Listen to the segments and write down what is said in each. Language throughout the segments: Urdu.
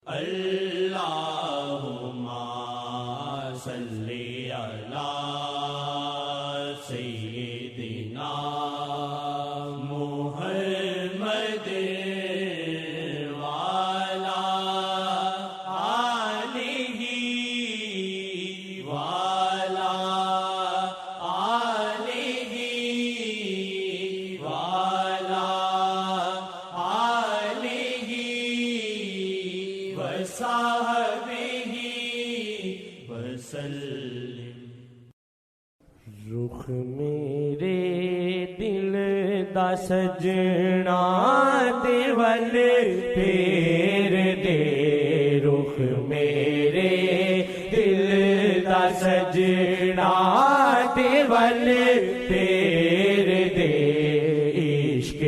اللہم صلی علی سیدنا محمد وعلی آلہ وعلی آلہ وعلی آلہ وصحبہ وسلم۔ رخ میرے دل دا سجنا تے ول پھیر دے، رخ میرے دل دا سجنا تے ول پھیر دے، عشق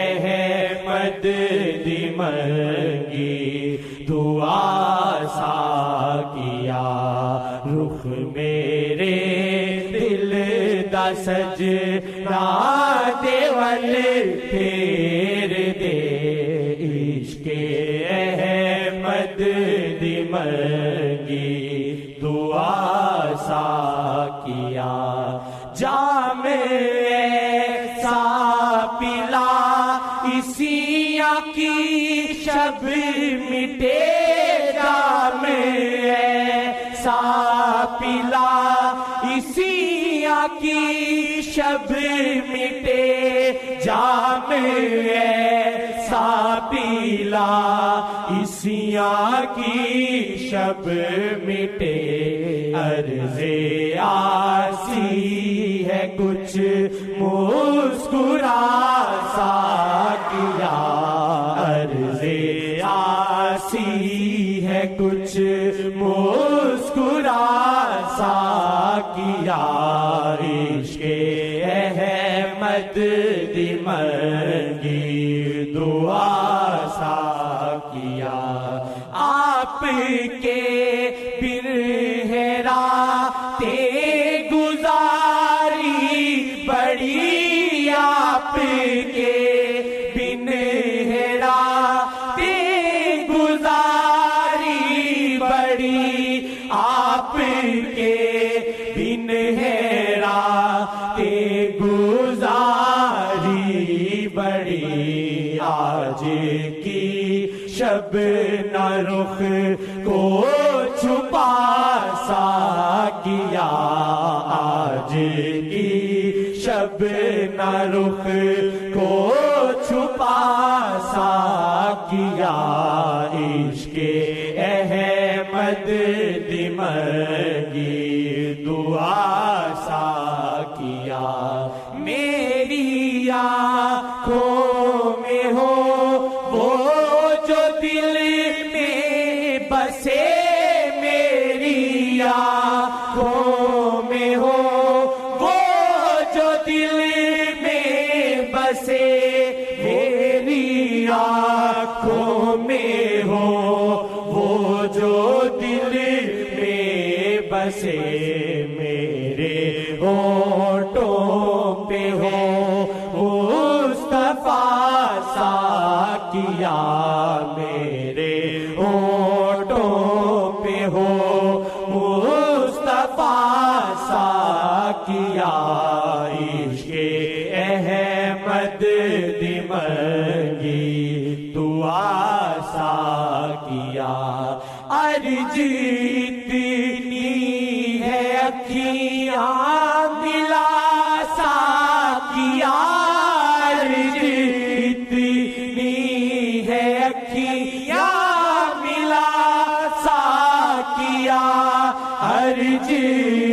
احمد دی منگی دعا ساکیا، رخ میرے دل دا سجنا تے ول پھیر دے، عشق احمد دی منگی دعا ساکیا، جام ایسا پلا اسیاں کی شب مٹے، جام ایسا پلا اسیاں کی شب مٹے، جام ایسا پیلا اسیاں کی شب مٹے، عرض آسی ہے کچھ مسکرا سا کیا، عرض آسی ہے کچھ مسکرا سا کیا، عشق احمد دی منگی دعا سا کیا، آپ کے بن ہے راتیں گزاری بڑی، آپ کے بن ہے راتیں گزاری بڑی، آپ کے بن ہے راتیں گزاری بڑی، آج کی شب نہ رخ کو چھپا سا کیا، آج کی شب نہ رخ کو چھپا سا کیا، عشق احمد دی منگی دعا سا کیا، میری آنکھوں میں ہو وہ جو دل میں بسے، میری آنکھوں میں ہو وہ جو دل میں بسے، میری آنکھوں میں ہو وہ جو دل میں بسے، میرے ہونٹوں پہ ہو مصطفیٰ سا کیا، میرے ہونٹوں پہ ہو مصطفیٰ سا کیا، عشق احمد دی منگی دعا سا کیا، عرض اتنی ہے اکھیاں ملا سا کیا، عرض اتنی ہے اکھیاں ملا سا کیا، عرض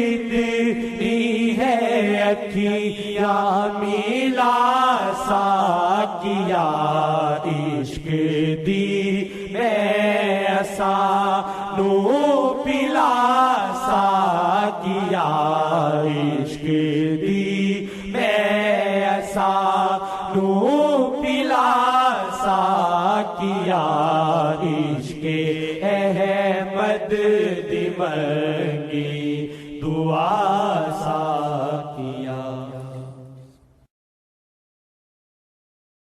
اتنی ہے اکھیاں ملا سا کیا، عشق دی میں اسا نو پلا سا کیا، عشق دی میں اسا نو پلا سا کیا، عشق احمد دی